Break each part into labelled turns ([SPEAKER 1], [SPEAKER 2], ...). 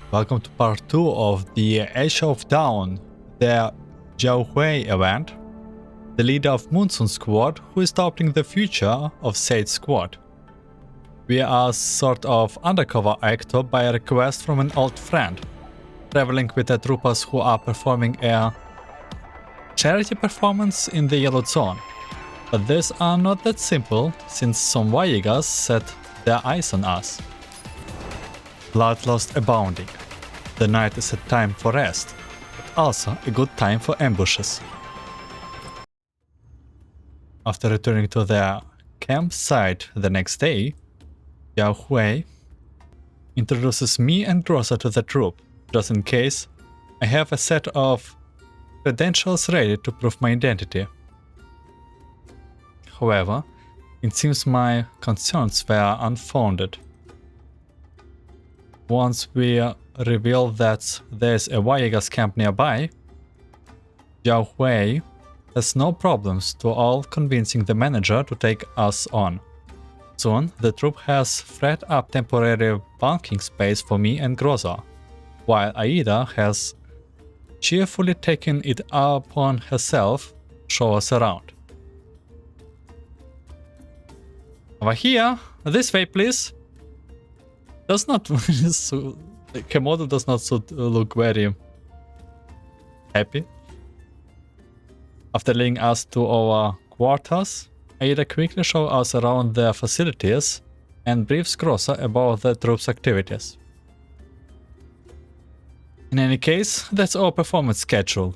[SPEAKER 1] Welcome to part 2 of the Age of Dawn, the Zhaohui event, the leader of Monsoon squad who is doubting the future of Said's squad. We are sort of undercover actor by a request from an old friend, traveling with the troopers who are performing a charity performance in the Yellow Zone. But these are not that simple, since some Varjagers set their eyes on us. Bloodlust abounding. The night is a time for rest, but also a good time for ambushes. After returning to their campsite the next day, Zhaohui introduces me and Groza to the troupe, just in case I have a set of credentials ready to prove my identity. However, it seems my concerns were unfounded. Once we reveal that there's a Varjager's camp nearby, Zhaohui has no problems to all convincing the manager to take us on. Soon, the troupe has freed up temporary bunking space for me and Groza, while Aida has cheerfully taken it upon herself to show us around. Over here, this way please. Does not her model does not look very happy. After leading us to our quarters, Aida quickly shows us around the facilities and briefs Groza about the troops' activities. In any case, that's our performance schedule.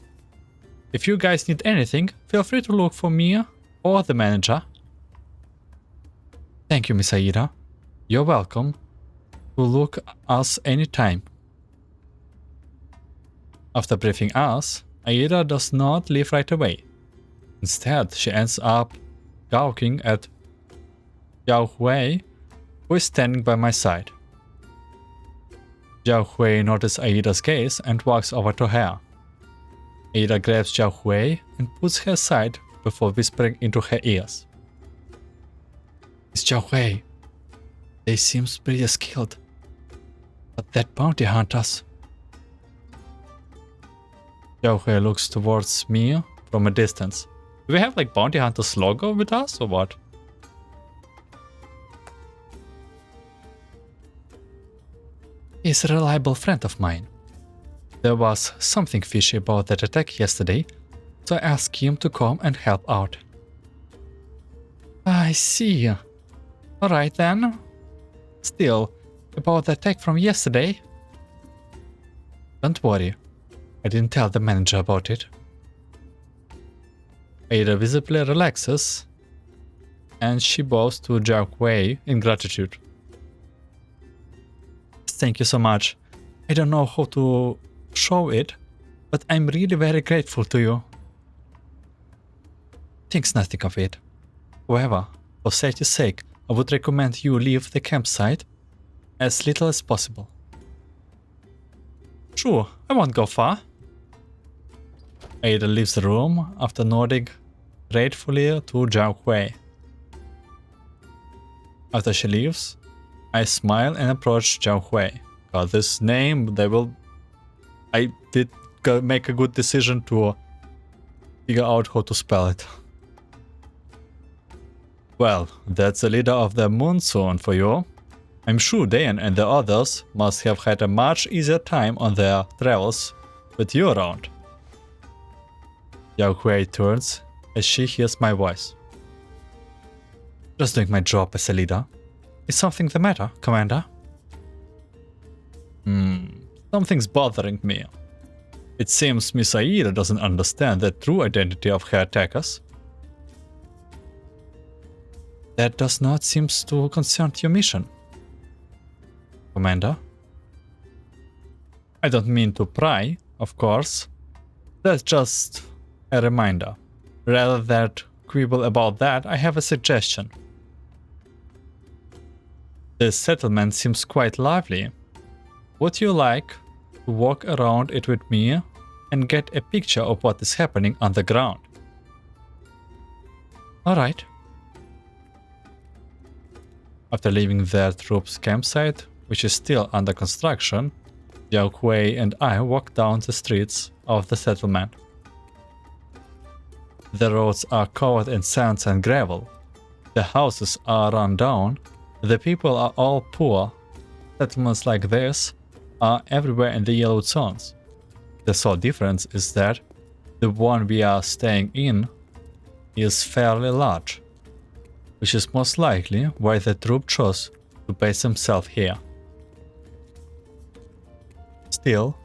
[SPEAKER 1] If you guys need anything, feel free to look for me or the manager. Thank you, Miss Aida. You're welcome to look us anytime. After briefing us, Aida does not leave right away. Instead, she ends up gawking at Zhaohui, who is standing by my side. Zhaohui notices Aida's gaze and walks over to her. Aida grabs Zhaohui and puts her aside before whispering into her ears. Miss Zhaohui, they seem pretty skilled. But that bounty hunters. Zhaohui looks towards me from a distance. Do we have like bounty hunters logo with us or what? He's a reliable friend of mine. There was something fishy about that attack yesterday, so I asked him to come and help out. I see. Alright then. Still, about the attack from yesterday. Don't worry, I didn't tell the manager about it. Aida visibly relaxes, and she bows to Zhaohui in gratitude. Thank you so much. I don't know how to show it, but I'm really very grateful to you. Thinks nothing of it. However, for safety's sake, I would recommend you leave the campsite as little as possible. Sure, I won't go far. Aida leaves the room after nodding gratefully to Zhaohui. After she leaves, I smile and approach Zhaohui. Got this name, I did make a good decision to figure out how to spell it. Well, that's the leader of the Monsoon for you. I'm sure Dan and the others must have had a much easier time on their travels with you around. Zhaohui turns as she hears my voice. Just doing my job as a leader. Is something the matter, Commander? Something's bothering me. It seems Miss Aida doesn't understand the true identity of her attackers. That does not seem to concern your mission, Commander. I don't mean to pry, of course. That's just a reminder. Rather than quibble about that, I have a suggestion. This settlement seems quite lively. Would you like to walk around it with me and get a picture of what is happening on the ground? Alright. After leaving their troops' campsite, which is still under construction, Zhaohui and I walk down the streets of the settlement. The roads are covered in sand and gravel. The houses are run down. The people are all poor. Settlements like this are everywhere in the yellow zones. The sole difference is that the one we are staying in is fairly large, which is most likely why the Troupe chose to base himself here. Still,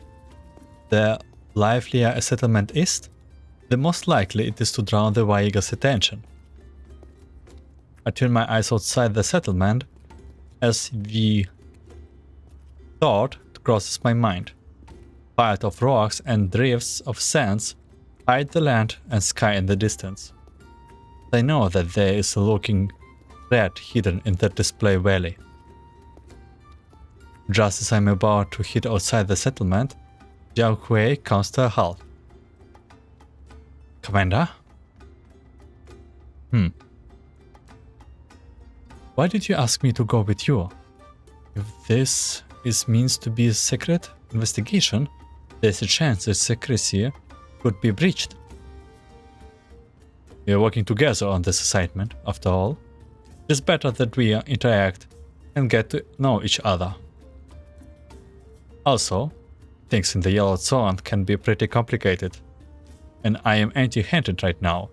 [SPEAKER 1] the livelier a settlement is, the most likely it is to draw the Varjager's attention. I turn my eyes outside the settlement as the thought crosses my mind. Piles of rocks and drifts of sands hide the land and sky in the distance. I know that there is a lurking threat hidden in the display valley. Just as I'm about to head outside the settlement, Zhaohui comes to a halt. Commander? Why did you ask me to go with you? If this means to be a secret investigation, there's a chance that secrecy could be breached. We are working together on this assignment, after all. It's better that we interact and get to know each other. Also, things in the yellow zone can be pretty complicated, and I am empty-handed right now.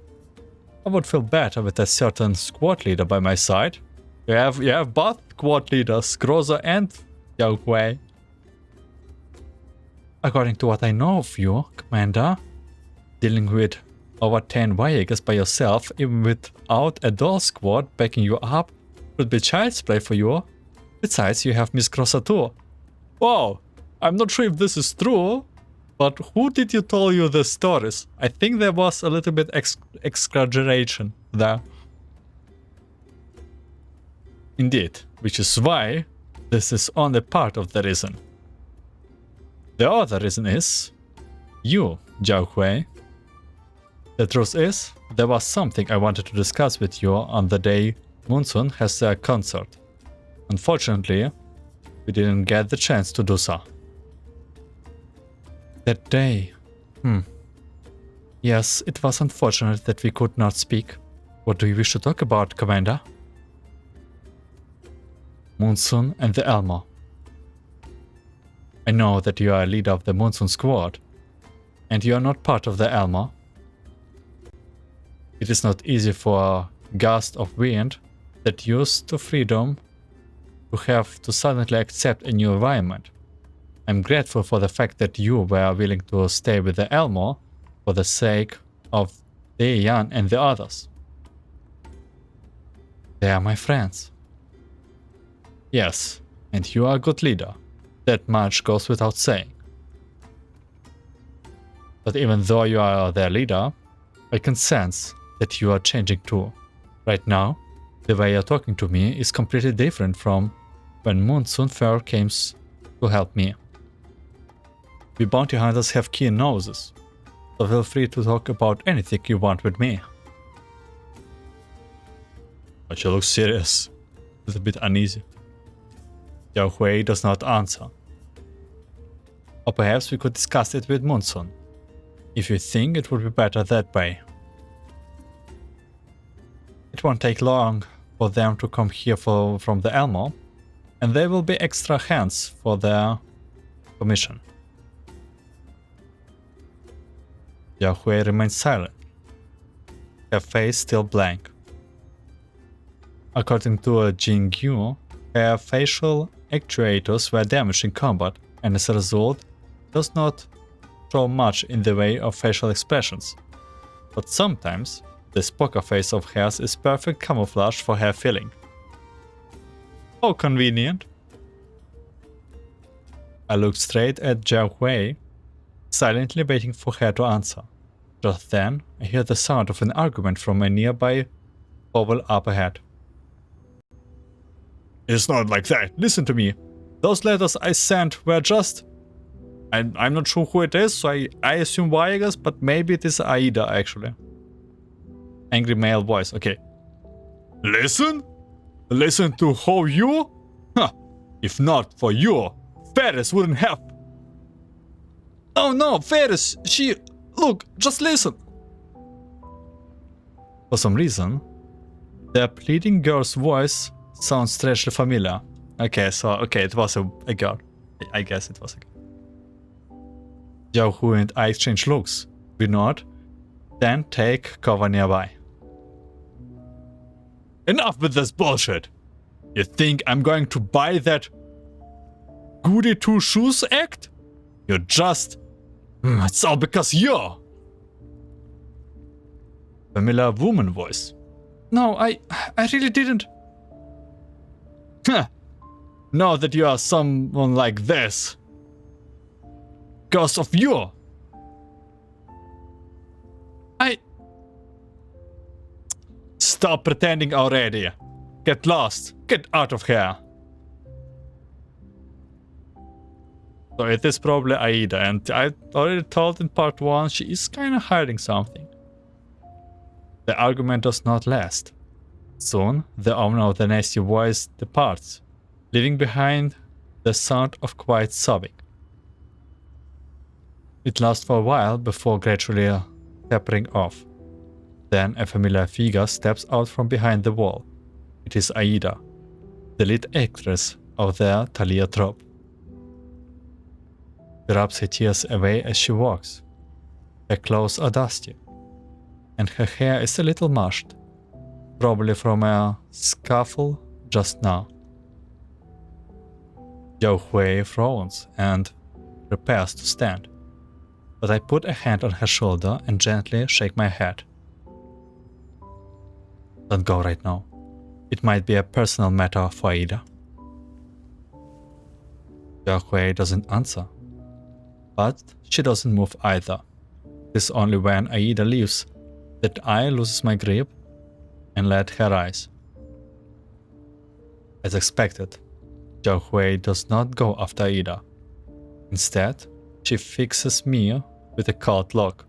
[SPEAKER 1] I would feel better with a certain squad leader by my side. You have both squad leaders, Groza and Zhaohui. According to what I know of you, Commander, dealing with over 10 Varjagers by yourself, even without a dual squad backing you up, would be child's play for you. Besides, you have Miss Groza too. Wow, I'm not sure if this is true, but who did you tell you the stories? I think there was a little bit exaggeration there. Indeed, which is why this is only part of the reason. The other reason is you, Zhaohui. The truth is, there was something I wanted to discuss with you on the day Monsoon has their concert. Unfortunately, we didn't get the chance to do so. That day. Yes, it was unfortunate that we could not speak. What do you wish to talk about, Commander? Monsoon and the Elmo. I know that you are a leader of the Monsoon squad, and you are not part of the Elmo. It is not easy for a gust of wind that used to freedom to have to suddenly accept a new environment. I'm grateful for the fact that you were willing to stay with the Elmo for the sake of Talia and the others. They are my friends. Yes, and you are a good leader. That much goes without saying. But even though you are their leader, I can sense that you are changing too. Right now, the way you're talking to me is completely different from when Monsoon first came to help me. We bounty hunters have keen noses, so feel free to talk about anything you want with me. But you look serious, a bit uneasy. Zhaohui does not answer. Or perhaps we could discuss it with Monsoon, if you think it would be better that way. It won't take long for them to come here from the Elmo, and there will be extra hands for their commission. Zhaohui remains silent, her face still blank. According to Jingyu, her facial actuators were damaged in combat, and as a result, does not show much in the way of facial expressions. But sometimes, this poker face of hers is perfect camouflage for her feeling. How convenient. I looked straight at Zhaohui, silently waiting for her to answer. Just then, I hear the sound of an argument from a nearby oval up ahead. It's not like that. Listen to me. Those letters I sent were just... I'm not sure who it is, so I assume Varjager's, but maybe it is Aida, actually. Angry male voice. Okay. Listen? Listen to how you? Huh. If not for you, Ferris wouldn't have... Oh no, Ferris, she... Look, just listen. For some reason, the pleading girl's voice sounds strangely familiar. Okay, it was a girl. I guess it was a girl. Zhaohui and I exchange looks. We nod, then take cover nearby. Enough with this bullshit! You think I'm going to buy that goody two shoes act? You're just... It's all because you're... Familiar woman voice. No, I really didn't. Now that you are someone like this. Because of you. Stop pretending already. Get lost. Get out of here. So it is probably Aida, and I already told in part 1 she is kinda hiding something. The argument does not last. Soon, the owner of the nasty voice departs, leaving behind the sound of quiet sobbing. It lasts for a while before gradually tapering off. Then a familiar figure steps out from behind the wall. It is Aida, the lead actress of the Talia troupe. She rubs her tears away as she walks. Her clothes are dusty, and her hair is a little mashed, probably from a scuffle just now. Zhaohui frowns and prepares to stand, but I put a hand on her shoulder and gently shake my head. Don't go right now. It might be a personal matter for Aida. Zhaohui doesn't answer, but she doesn't move either. It is only when Aida leaves that I loses my grip and let her rise. As expected, Zhaohui does not go after Aida. Instead, she fixes me with a cold look.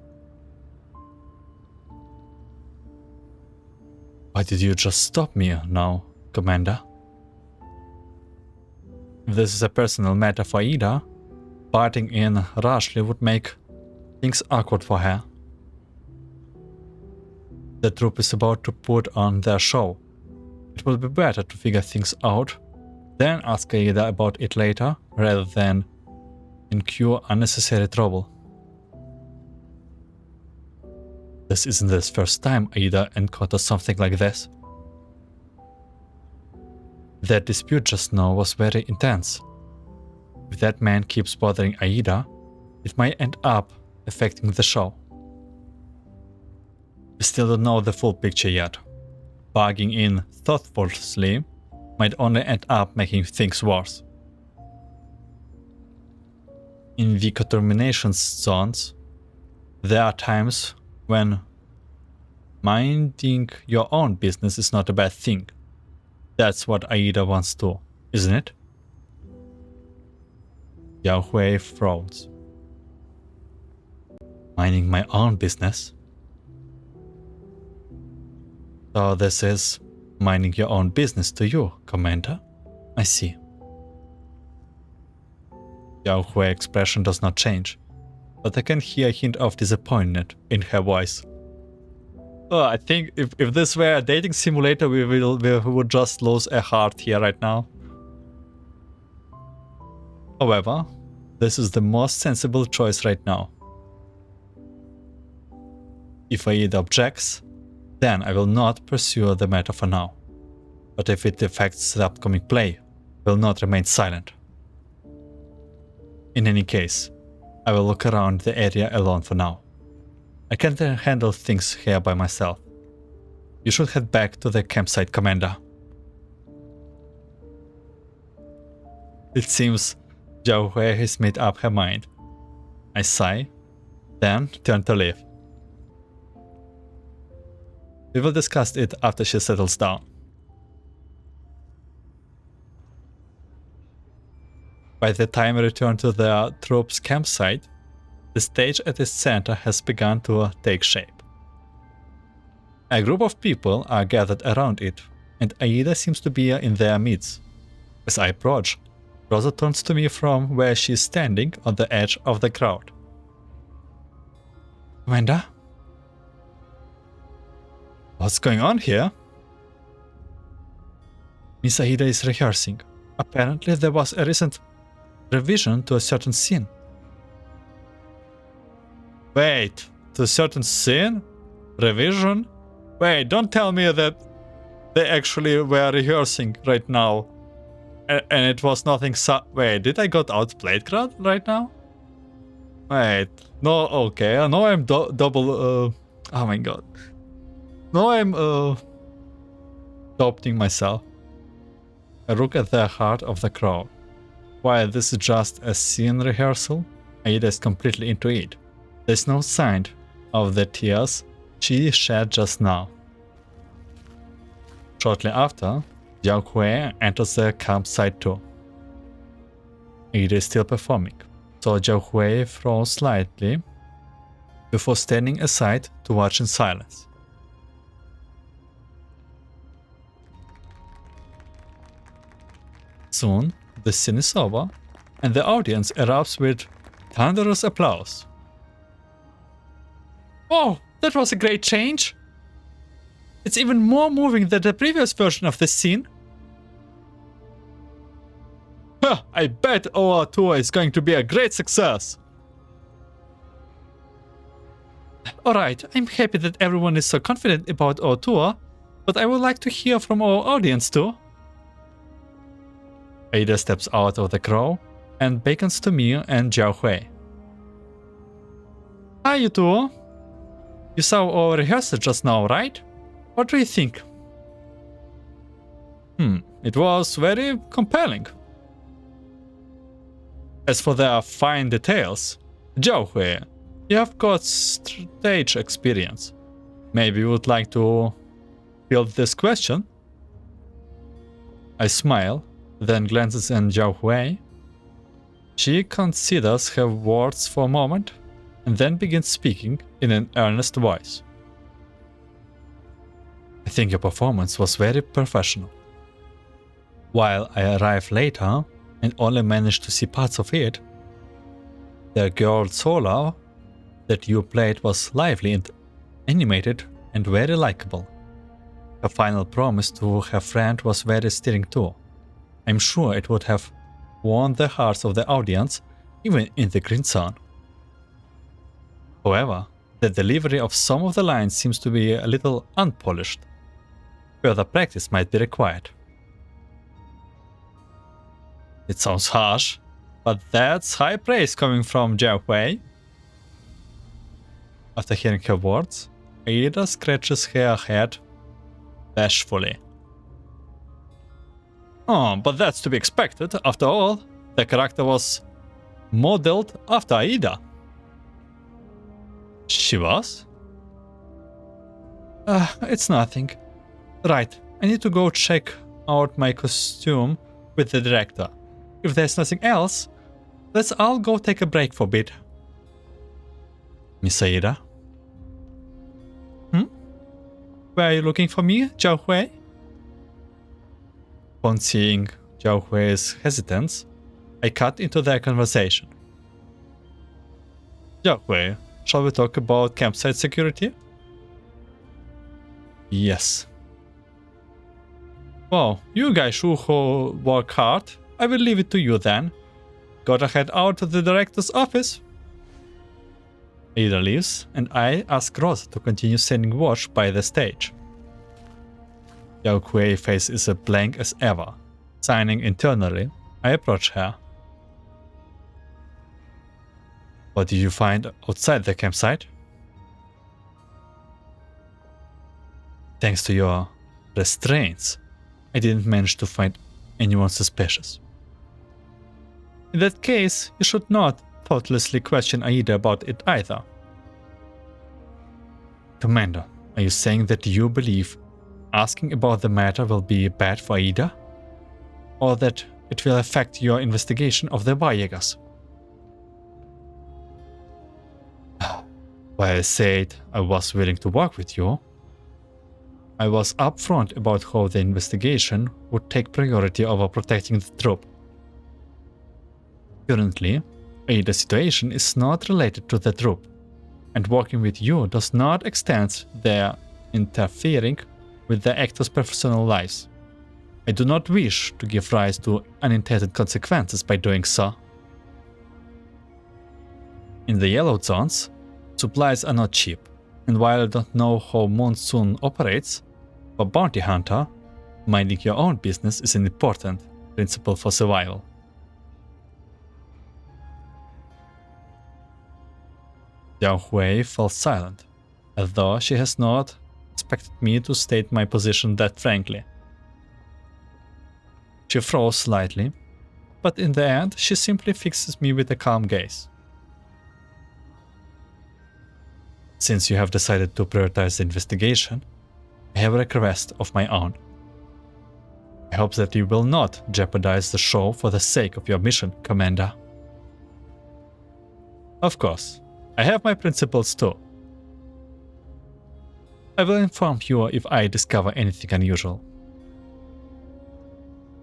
[SPEAKER 1] Why did you just stop me now, Commander? If this is a personal matter for Aida, parting in rashly would make things awkward for her. The troupe is about to put on their show. It would be better to figure things out, then ask Aida about it later, rather than incur unnecessary trouble. This isn't the first time Aida encounters something like this. That dispute just now was very intense. If that man keeps bothering Aida, it might end up affecting the show. We still don't know the full picture yet. Barging in thoughtfully might only end up making things worse. In the contamination zones, there are times when minding your own business is not a bad thing. That's what Aida wants to, isn't it? Zhaohui frowns. Minding my own business? So this is minding your own business to you, Commander? I see. Zhaohui's expression does not change, but I can hear a hint of disappointment in her voice. Oh, I think if this were a dating simulator, we would just lose a heart here right now. However, this is the most sensible choice right now. If Aida objects, then I will not pursue the matter for now. But if it affects the upcoming play, I will not remain silent. In any case, I will look around the area alone for now. I can't handle things here by myself. You should head back to the campsite, Commander. It seems Zhaohui has made up her mind. I sigh, then turn to leave. We will discuss it after she settles down. By the time I return to the troupe's campsite, the stage at its center has begun to take shape. A group of people are gathered around it, and Aida seems to be in their midst. As I approach, Rosa turns to me from where she is standing on the edge of the crowd. Commander? What's going on here? Miss Aida is rehearsing. Apparently there was a recent revision to a certain scene. Wait, to a certain scene? Revision? Wait, don't tell me that they actually were rehearsing right now. And it was nothing wait, did I got outplayed right now? Wait, no, okay, no, I'm double, oh my god. No, I'm, adopting myself. I look at the heart of the crowd. While this is just a scene rehearsal, Aida is completely into it. There's no sign of the tears she shed just now. Shortly after, Zhaohui enters the campsite too. Aida is still performing, so Zhaohui froze slightly before standing aside to watch in silence. Soon, the scene is over, and the audience erupts with thunderous applause. Oh, that was a great change! It's even more moving than the previous version of this scene. Huh, I bet our tour is going to be a great success! Alright, I'm happy that everyone is so confident about our tour, but I would like to hear from our audience too. Aida steps out of the crowd and beckons to me and Zhaohui. Hi, you two! You saw our rehearsal just now, right? What do you think? It was very compelling. As for the fine details, Zhaohui, you have got stage experience. Maybe you would like to field this question? I smile, then glances at Zhaohui. She considers her words for a moment, and then begins speaking in an earnest voice. I think your performance was very professional. While I arrived later and only managed to see parts of it, the girl solo that you played was lively and animated and very likable. Her final promise to her friend was very stirring too. I'm sure it would have won the hearts of the audience, even in the green zone. However, the delivery of some of the lines seems to be a little unpolished. Further practice might be required. It sounds harsh, but that's high praise coming from Zhaohui. After hearing her words, Aida scratches her head bashfully. Oh, but that's to be expected. After all, the character was modeled after Aida. She was? It's nothing. Right, I need to go check out my costume with the director. If there's nothing else, let's all go take a break for a bit. Miss Aida? Were you looking for me, Zhaohui? Upon seeing Zhaohui's hesitance, I cut into their conversation. Zhaohui, shall we talk about campsite security? Yes. Well, you guys who work hard, I will leave it to you then. Gotta head out to the director's office. Ada leaves, and I ask Rosa to continue standing watch by the stage. Zhaohui's face is as blank as ever. Signing internally, I approach her. What did you find outside the campsite? Thanks to your restraints, I didn't manage to find anyone suspicious. In that case, you should not thoughtlessly question Aida about it either. Commander, are you saying that you believe asking about the matter will be bad for Aida? Or that it will affect your investigation of the Varjagers? While I said I was willing to work with you, I was upfront about how the investigation would take priority over protecting the Troupe. Currently, Aida's situation is not related to the Troupe. and working with you does not extend their interfering with the actors' personal lives. I do not wish to give rise to unintended consequences by doing so. In the yellow zones, supplies are not cheap, and while I don't know how Monsoon operates, for bounty hunter, minding your own business is an important principle for survival. Zhaohui fell silent, as though she has not expected me to state my position that frankly. She froze slightly, but in the end she simply fixes me with a calm gaze. Since you have decided to prioritize the investigation, I have a request of my own. I hope that you will not jeopardize the show for the sake of your mission, Commander. Of course, I have my principles too. I will inform you if I discover anything unusual.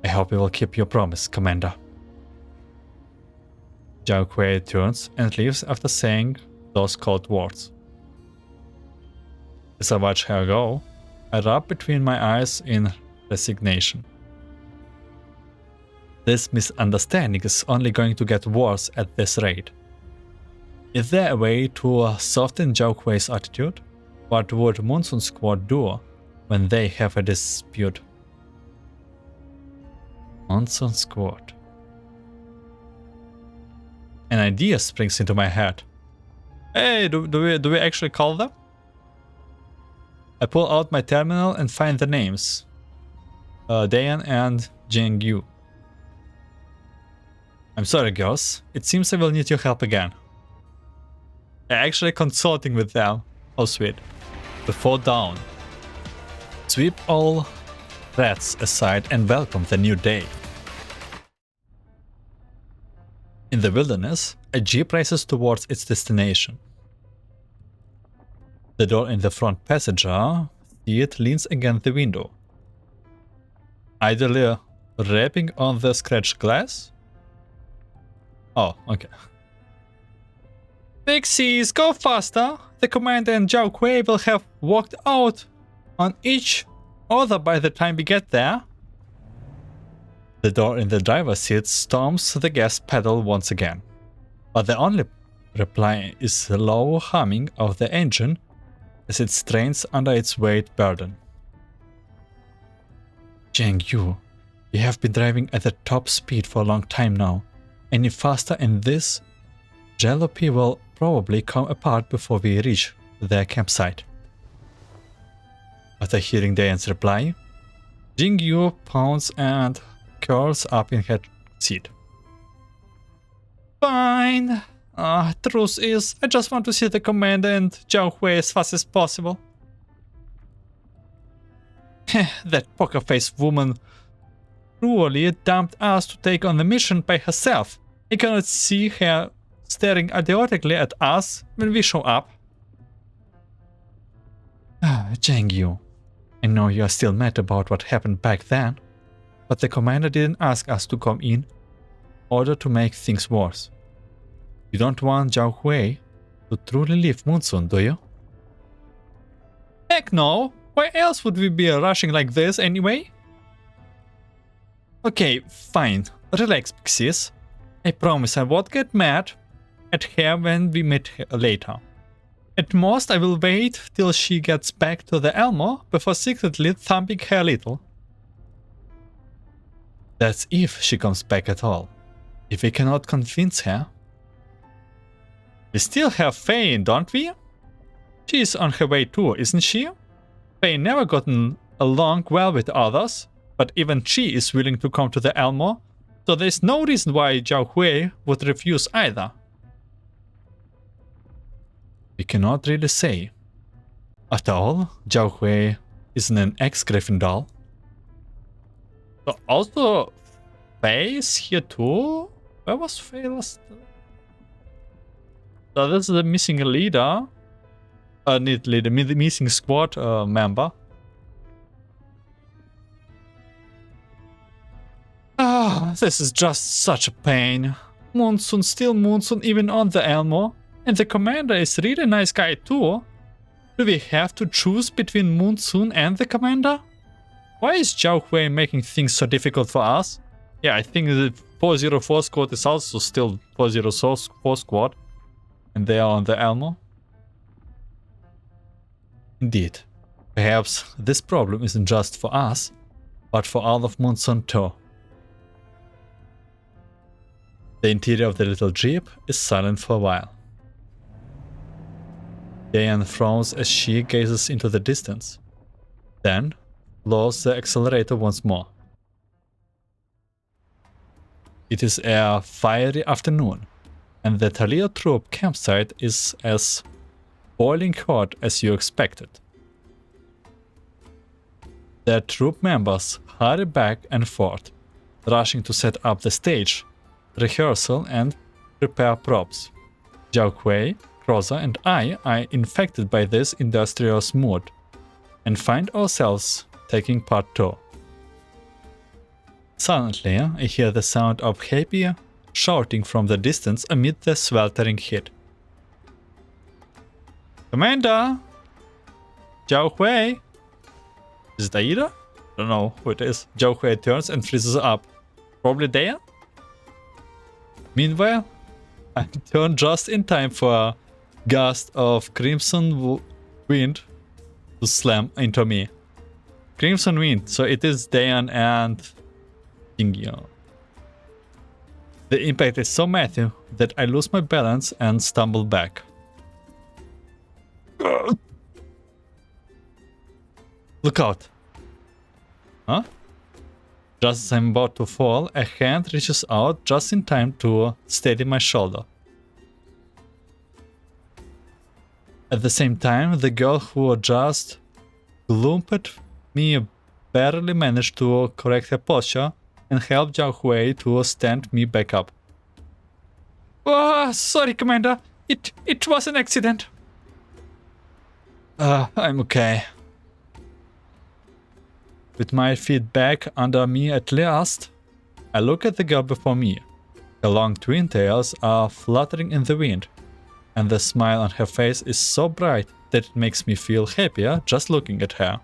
[SPEAKER 1] I hope you will keep your promise, Commander. Zhaohui turns and leaves after saying those cold words. As I watch her go, I rub between my eyes in resignation. This misunderstanding is only going to get worse at this rate. Is there a way to soften Zhaohui's attitude? What would Monsoon Squad do when they have a dispute? Monsoon Squad. An idea springs into my head. Hey, do we actually call them? I pull out my terminal and find the names. Dayan and Jingyu. I'm sorry, girls. It seems I will need your help again. Actually consulting with them. How sweet. Before dawn. Sweep all threats aside and welcome the new day. In the wilderness, a jeep races towards its destination. The door in the front passenger seat leans against the window, idly rapping on the scratched glass. Oh, okay. Pixies, go faster! The commander and Zhaohui will have walked out on each other by the time we get there. The door in the driver's seat storms the gas pedal once again, but the only reply is the low humming of the engine as it strains under its weight burden. Jingyu, you have been driving at the top speed for a long time now. Any faster and this jalopy will probably come apart before we reach their campsite. After hearing Dayan's reply, Jingyu pounds and curls up in her seat. Fine. Truth is, I just want to see the commander and Zhaohui as fast as possible. That poker-faced woman cruelly dumped us to take on the mission by herself. I cannot see her staring idiotically at us when we show up. Jingyu, I know you are still mad about what happened back then, but the commander didn't ask us to come in order to make things worse. You don't want Zhaohui to truly leave Monsoon, do you? Heck no! Why else would we be rushing like this anyway? Okay, fine. Relax, Pixies. I promise I won't get mad at her when we meet her later. At most, I will wait till she gets back to the Elmo before secretly thumping her a little. That's if she comes back at all. If we cannot convince her. We still have Faye, don't we? She is on her way too, isn't she? Faye never gotten along well with others, but even she is willing to come to the Elmo, so there's no reason why Zhaohui would refuse either. We cannot really say. After all, Zhaohui isn't an ex-Gryffindor. So also, Faye is here too? Where was Faye last? So this is the missing leader. The missing squad member. This is just such a pain. Monsoon, still Monsoon, even on the Elmo. And the commander is really nice guy too. Do we have to choose between Monsoon and the commander? Why is Zhaohui making things so difficult for us? Yeah, I think the 404 squad is also still 404 squad. And they are on the Elmo. Indeed. Perhaps this problem isn't just for us, but for all of Monsoon too. The interior of the little jeep is silent for a while. Diane frowns as she gazes into the distance. Then lowers the accelerator once more. It is a fiery afternoon, and the Talia Troupe campsite is as boiling hot as you expected. The troop members hurry back and forth, rushing to set up the stage, rehearsal and prepare props. Zhaohui, Rosa and I are infected by this industrious mood and find ourselves taking part too. Suddenly, I hear the sound of happy shouting from the distance amid the sweltering heat. Commander! Zhaohui! Is it Aida? I don't know who it is. Zhaohui turns and freezes up. Probably Daya? Meanwhile, I turn just in time for a gust of crimson wind to slam into me. Crimson wind, so it is Dayan and Jingyo. The impact is so massive that I lose my balance and stumble back. Look out! Huh? Just as I'm about to fall, a hand reaches out just in time to steady my shoulder. At the same time, the girl who just lumped me barely managed to correct her posture and help Zhaohui to stand me back up. Oh, sorry, Commander. It was an accident. I'm okay. With my feet back under me at last, I look at the girl before me. Her long twin tails are fluttering in the wind, and the smile on her face is so bright that it makes me feel happier just looking at her.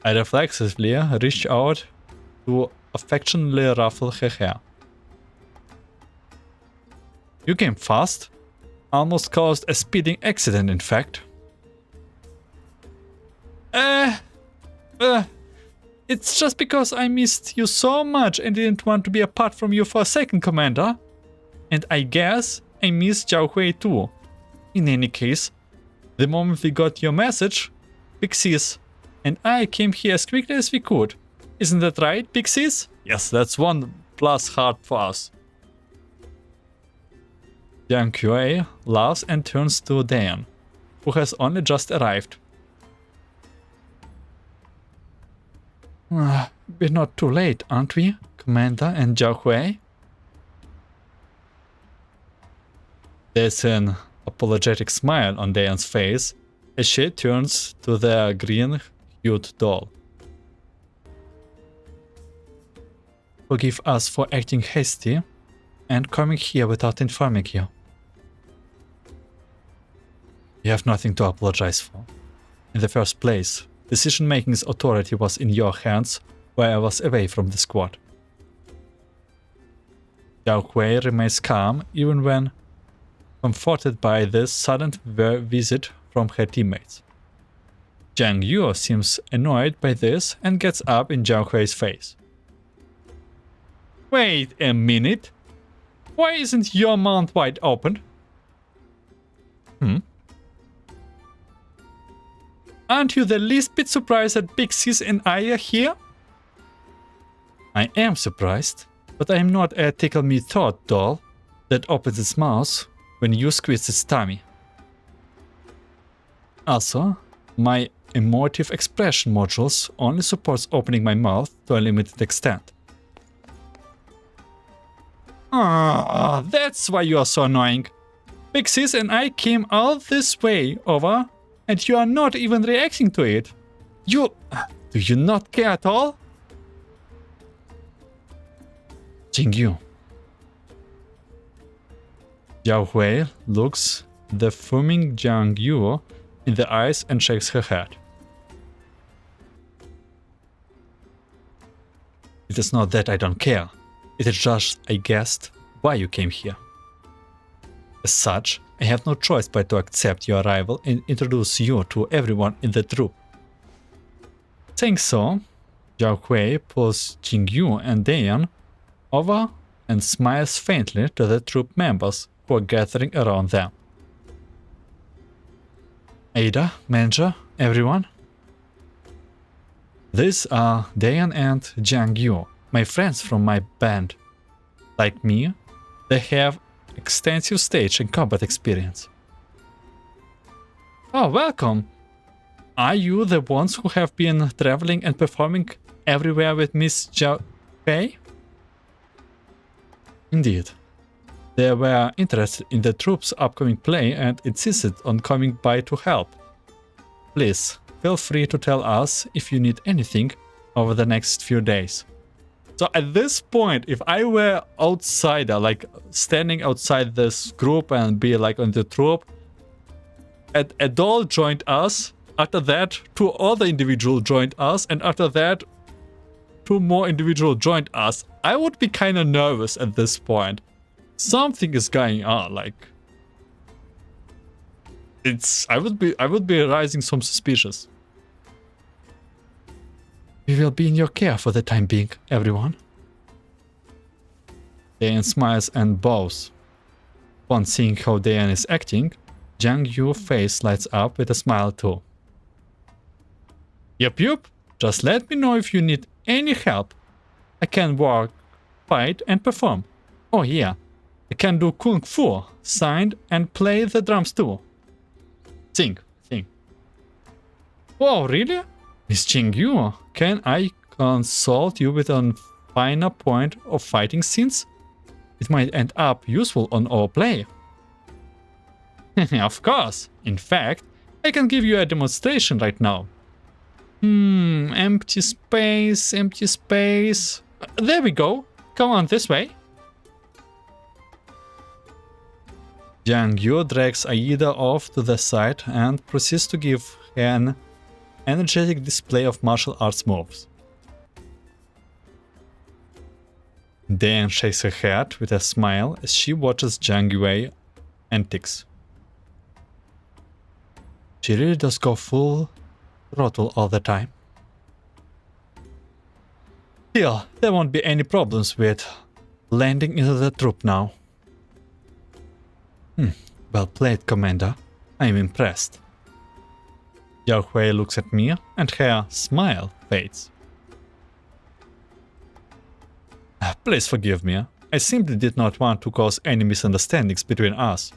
[SPEAKER 1] I reflexively reach out to affectionately ruffle her hair. You came fast. Almost caused a speeding accident, in fact. It's just because I missed you so much and didn't want to be apart from you for a second, Commander. And I guess I missed Zhaohui too. In any case, the moment we got your message, Big Sis and I came here as quickly as we could. Isn't that right, Big Sis? Yes, that's one plus heart for us. Young QA laughs and turns to Dan, who has only just arrived. We're not too late, aren't we, Commander and Zhaohui? There's an apologetic smile on Dayan's face as she turns to the green-hued doll. Forgive us for acting hasty and coming here without informing you. You have nothing to apologize for. In the first place, decision-making's authority was in your hands while I was away from the squad. Zhaohui remains calm even when comforted by this sudden visit from her teammates. Zhang Yu seems annoyed by this and gets up in Zhaohui's face. Wait a minute. Why isn't your mouth wide open? Aren't you the least bit surprised that Big Sis and I are here? I am surprised, but I am not a tickle-me-thought doll that opens its mouth when you squeeze its tummy. Also, my emotive expression modules only supports opening my mouth to a limited extent. That's why you are so annoying. Big Sis and I came all this way over, and you are not even reacting to it. Do you not care at all? Jingyu. Zhaohui looks the fuming Jiang Yu in the eyes and shakes her head. It is not that I don't care. It is just I guessed why you came here. As such, I have no choice but to accept your arrival and introduce you to everyone in the troupe. Saying so, Zhaohui pulls Jingyu and Dayan over and smiles faintly to the troupe members who are gathering around them. Ada, Manager, everyone. These are Dayan and Jiang Yu, my friends from my band. Like me, they have extensive stage and combat experience. Oh, welcome! Are you the ones who have been traveling and performing everywhere with Miss Zhaohui? Indeed. They were interested in the troupe's upcoming play and insisted on coming by to help. Please, feel free to tell us if you need anything over the next few days. So at this point, if I were outsider, like standing outside this group and be like on the troupe, a doll joined us. After that, 2 other individuals joined us, and after that, 2 more individuals joined us. I would be kind of nervous at this point. Something is going on, like I would be raising some suspicions. We will be in your care for the time being, everyone. Dayan smiles and bows. Upon seeing how Dayan is acting, Jiang Yu's face lights up with a smile too. Yup, just let me know if you need any help. I can work, fight and perform. Oh yeah, I can do kung fu, sign and play the drums too. Sing. Whoa, really? Miss Jingyu, can I consult you with a finer point of fighting scenes? It might end up useful on our play. Of course. In fact, I can give you a demonstration right now. Empty space. There we go. Come on this way. Jiang Yu drags Aida off to the side and proceeds to give an energetic display of martial arts moves. Dayan shakes her head with a smile as she watches Jiang Yu's antics. She really does go full throttle all the time. Still, there won't be any problems with landing into the troupe now. Well played, Commander. I am impressed. Zhaohui looks at me and her smile fades. Please forgive me. I simply did not want to cause any misunderstandings between us.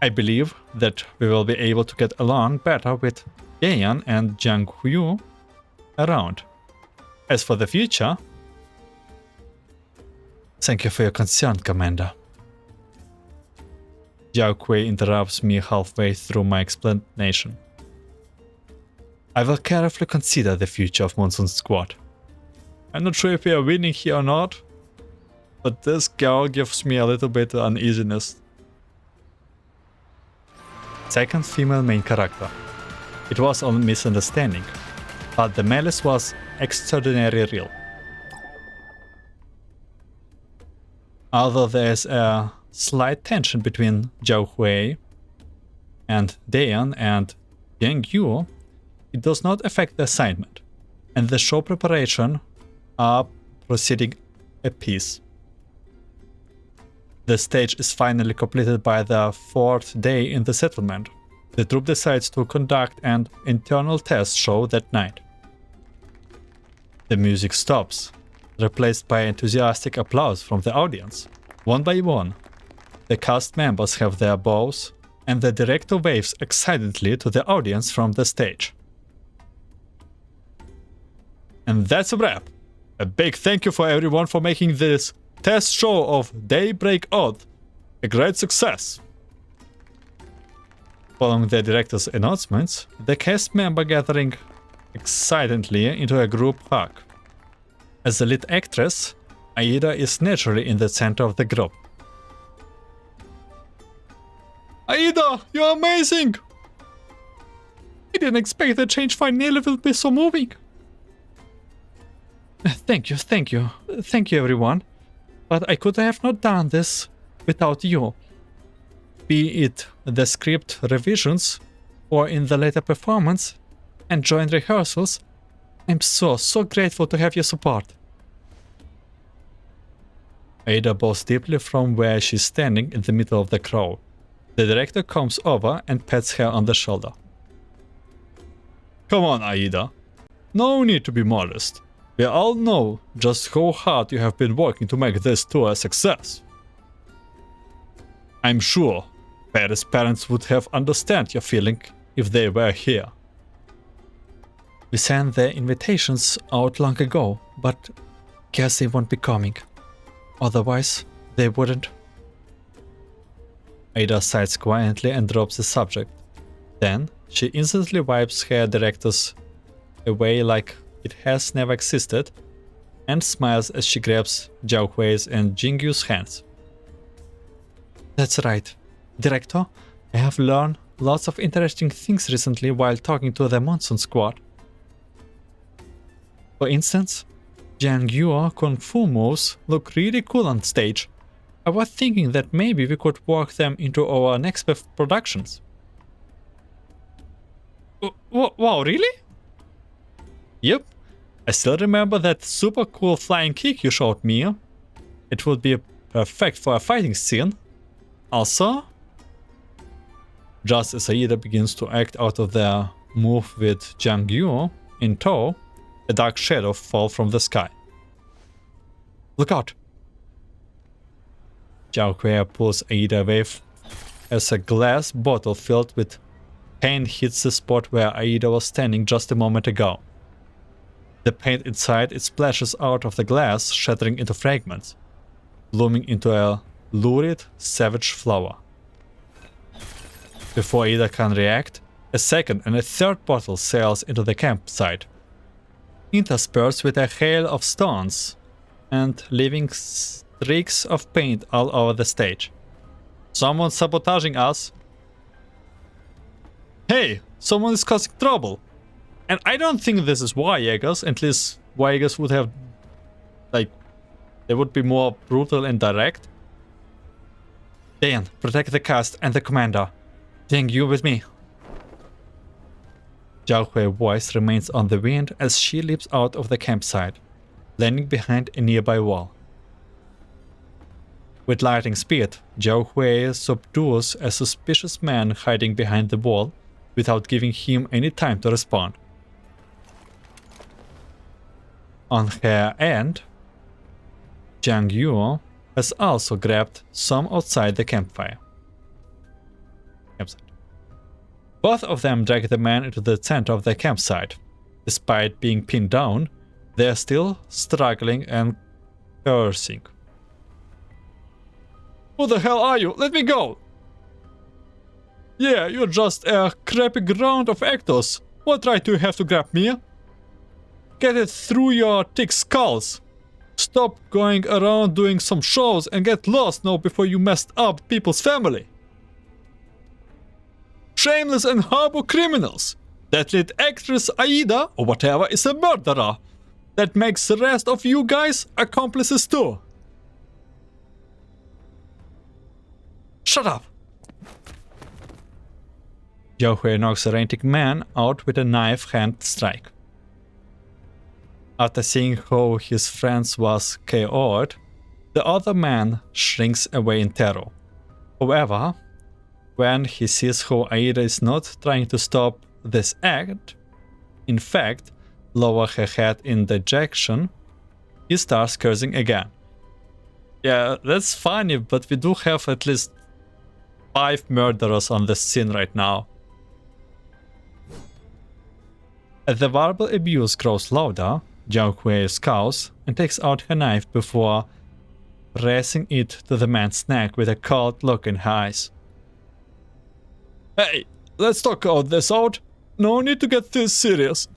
[SPEAKER 1] I believe that we will be able to get along better with Dayan and Jiang Yu around. As for the future... Thank you for your concern, Commander. Zhaohui interrupts me halfway through my explanation. I will carefully consider the future of Monsoon's squad. I'm not sure if we are winning here or not, but this girl gives me a little bit of uneasiness. Second female main character. It was a misunderstanding, but the malice was extraordinarily real. Although there is a slight tension between Zhaohui and Dayan and Jiang Yu, it does not affect the assignment, and the show preparation are proceeding apace. The stage is finally completed by the 4th day in the settlement. The troupe decides to conduct an internal test show that night. The music stops, replaced by enthusiastic applause from the audience. One by one, the cast members have their bows, and the director waves excitedly to the audience from the stage. And that's a wrap. A big thank you for everyone for making this test show of Daybreak Odd a great success. Following the director's announcements, the cast member gathering excitedly into a group hug. As the lead actress, Aida is naturally in the center of the group. Aida, you're amazing! I didn't expect the change finally will be so moving. Thank you, thank you. Thank you, everyone. But I could have not done this without you. Be it the script revisions or in the later performance and joint rehearsals, I'm so grateful to have your support. Ada bows deeply from where she's standing in the middle of the crowd. The director comes over and pats her on the shoulder. Come on, Aida. No need to be modest. We all know just how hard you have been working to make this tour a success. I'm sure Paris parents would have understood your feeling if they were here. We sent their invitations out long ago, but guess they won't be coming. Otherwise, they wouldn't. Ada sighs quietly and drops the subject. Then, she instantly wipes her directors away like it has never existed, and smiles as she grabs Zhaohui's and Jingyu's hands. That's right, Director. I have learned lots of interesting things recently while talking to the Monsoon squad. For instance, Jiangyu's kung fu moves look really cool on stage. I was thinking that maybe we could work them into our next productions. Wow, really? Yep. I still remember that super cool flying kick you showed me. It would be perfect for a fighting scene. Also, just as Aida begins to act out of their move with Jiangyu in tow, a dark shadow falls from the sky. Look out! Zhaohui pulls Aida away as a glass bottle filled with paint hits the spot where Aida was standing just a moment ago. The paint inside it splashes out of the glass, shattering into fragments, blooming into a lurid, savage flower. Before Aida can react, a second and a third bottle sails into the campsite, interspersed with a hail of stones and leaving streaks of paint all over the stage. Someone's sabotaging us. Hey, someone is causing trouble. And I don't think this is Varjagers. At least Varjagers would have, like, they would be more brutal and direct. Dan, protect the cast and the commander. Ding, you with me. Zhaohui's voice remains on the wind as she leaps out of the campsite, landing behind a nearby wall. With lightning speed, Zhaohui subdues a suspicious man hiding behind the wall without giving him any time to respond. On her end, Jiangyu has also grabbed some outside the campsite. Both of them drag the man into the center of the campsite. Despite being pinned down, they are still struggling and cursing. Who the hell are you? Let me go! Yeah, you're just a crappy ground of actors. What right do you have to grab me? Get it through your thick skulls. Stop going around doing some shows and get lost now before you messed up people's family. Shameless and horrible criminals. That lead actress Aida, or whatever, is a murderer. That makes the rest of you guys accomplices too. Shut up! Zhaohui knocks the ranting man out with a knife hand strike. After seeing how his friend was KO'd, the other man shrinks away in terror. However, when he sees how Aida is not trying to stop this act, in fact, lower her head in dejection, he starts cursing again. Yeah, that's funny, but we do have at least 5 murderers on the scene right now. As the verbal abuse grows louder, Zhaohui scowls and takes out her knife before pressing it to the man's neck with a cold look in her eyes. Hey, let's talk this out. No need to get this serious.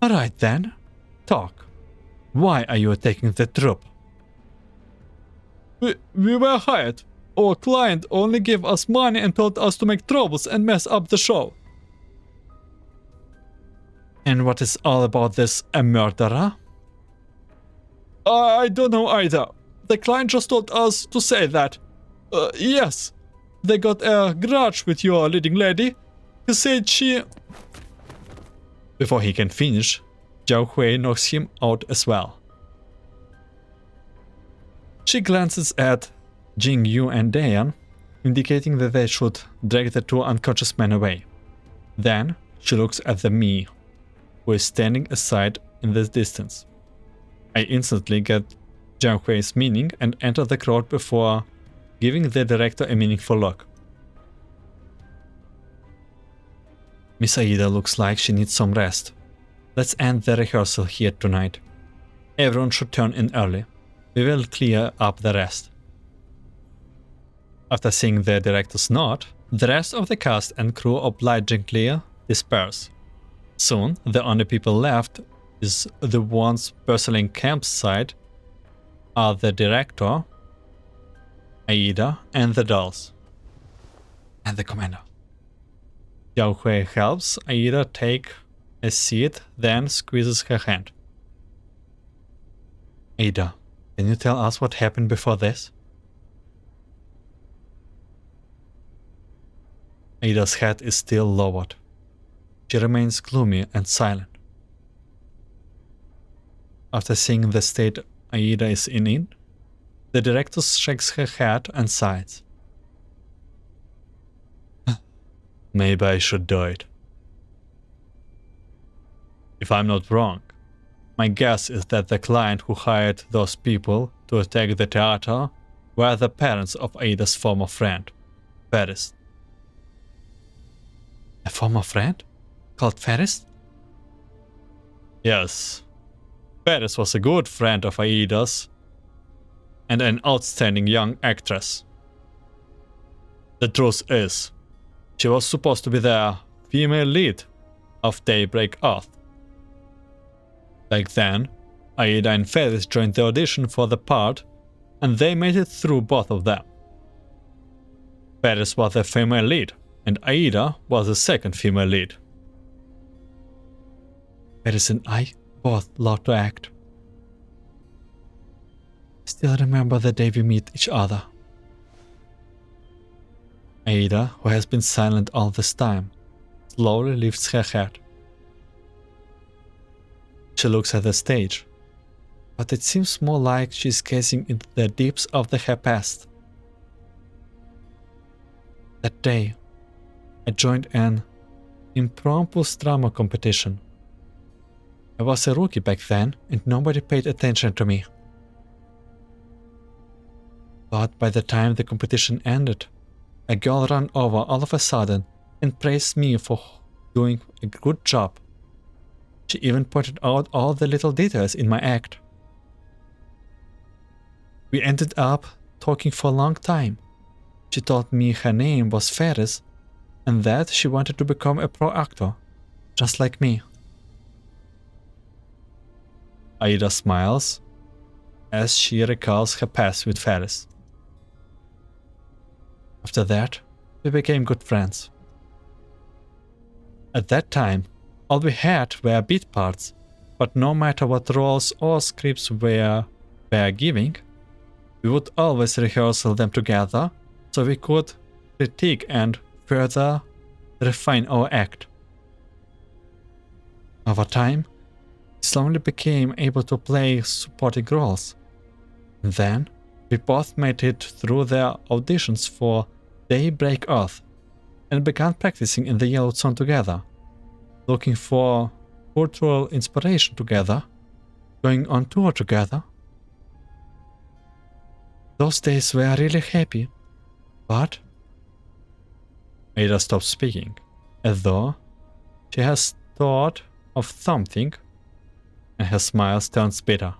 [SPEAKER 1] Alright then, talk. Why are you attacking the troupe? We were hired. Our client only gave us money and told us to make troubles and mess up the show. And what is all about this a murderer? I don't know either. The client just told us to say that. Yes, they got a grudge with your leading lady. He said she... Before he can finish, Zhaohui knocks him out as well. She glances at Jingyu and Dayan, indicating that they should drag the two unconscious men away. Then she looks at the me, who is standing aside in the distance. I instantly get Zhaohui's meaning and enter the crowd before giving the director a meaningful look. Miss Aida looks like she needs some rest. Let's end the rehearsal here tonight. Everyone should turn in early. We will clear up the rest. After seeing the director's nod, the rest of the cast and crew obligingly disperse. Soon, the only people left is the ones bustling campsite are the director, Aida, and the dolls. And the commander. Zhaohui helps Aida take a seat, then squeezes her hand. Aida, can you tell us what happened before this? Aida's head is still lowered. She remains gloomy and silent. After seeing the state Aida is in, the director shakes her head and sighs. Maybe I should do it. If I'm not wrong, my guess is that the client who hired those people to attack the theater were the parents of Aida's former friend, Ferris. A former friend? Called Ferris? Yes. Ferris was a good friend of Aida's and an outstanding young actress. The truth is, she was supposed to be the female lead of Daybreak Earth. Back then, Aida and Ferris joined the audition for the part, and they made it through both of them. Ferris was the female lead, and Aida was the second female lead. Ferris and I both love to act. I still remember the day we meet each other. Aida, who has been silent all this time, slowly lifts her head. She looks at the stage, but it seems more like she's gazing into the deeps of her past. That day, I joined an impromptu drama competition. I was a rookie back then and nobody paid attention to me. But by the time the competition ended, a girl ran over all of a sudden and praised me for doing a good job. She even pointed out all the little details in my act. We ended up talking for a long time. She told me her name was Ferris and that she wanted to become a pro actor, just like me. Aida smiles as she recalls her past with Ferris. After that, we became good friends. At that time, all we had were beat parts, but no matter what roles or scripts were giving, we would always rehearse them together so we could critique and further refine our act. Over time, we slowly became able to play supporting roles. Then, we both made it through their auditions for Daybreak Earth and began practicing in the Yellow Zone together, looking for cultural inspiration together, going on tour together. Those days were really happy, but... Aida stops speaking, as though she has thought of something, and her smile turns bitter.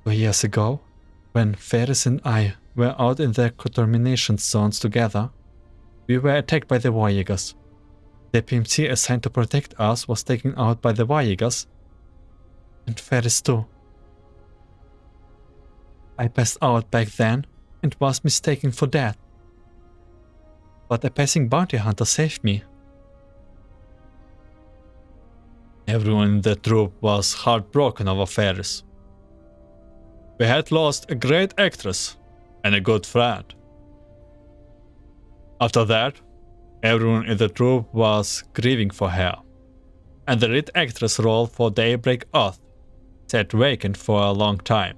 [SPEAKER 1] 2 years ago, when Ferris and I were out in the contamination zones together, we were attacked by the Varjagers. The PMC assigned to protect us was taken out by the Varjagers, and Ferris too. I passed out back then and was mistaken for death. But a passing bounty hunter saved me. Everyone in the troupe was heartbroken over Ferris. We had lost a great actress and a good friend. After that, everyone in the troupe was grieving for her, and the lead actress role for Daybreak Earth sat vacant for a long time.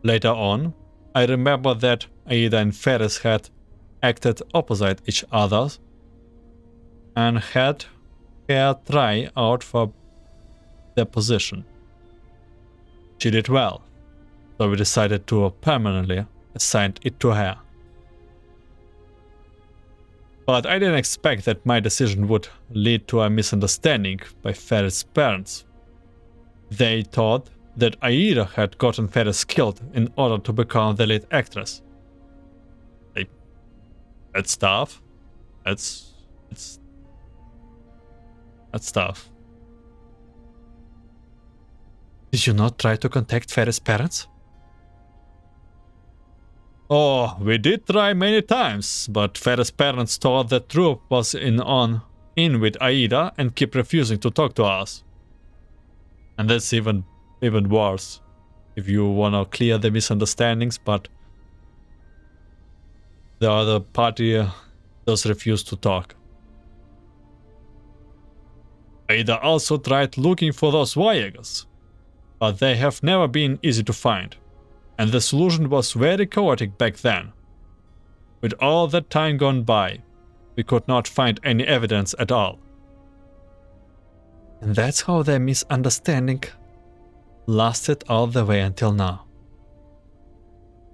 [SPEAKER 1] Later on, I remember that Aida and Ferris had acted opposite each other and had her try out for the position. She did well, so we decided to permanently assign it to her. But I didn't expect that my decision would lead to a misunderstanding by Ferris' parents. They thought that Aida had gotten Ferris killed in order to become the lead actress. That's tough. That's tough. Did you not try to contact Ferris' parents? Oh, we did try many times, but Ferris' parents thought the troupe was in with Aida and keep refusing to talk to us. And that's even worse, if you wanna clear the misunderstandings, but the other party does refuse to talk. Aida also tried looking for those Varjagers, but they have never been easy to find, and the solution was very chaotic back then. With all that time gone by, we could not find any evidence at all. And that's how their misunderstanding lasted all the way until now.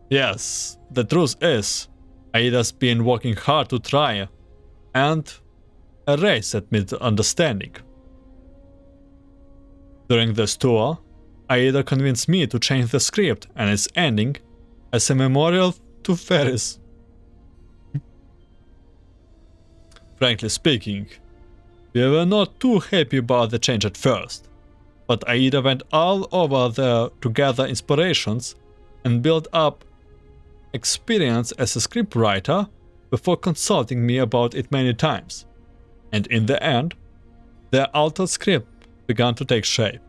[SPEAKER 1] Yes, the truth is, Aida's been working hard to try and erase that misunderstanding. During this tour, Aida convinced me to change the script and its ending as a memorial to Ferris. Frankly speaking, we were not too happy about the change at first, but Aida went all over to gather inspirations and build up experience as a scriptwriter before consulting me about it many times, and in the end, the altered script began to take shape.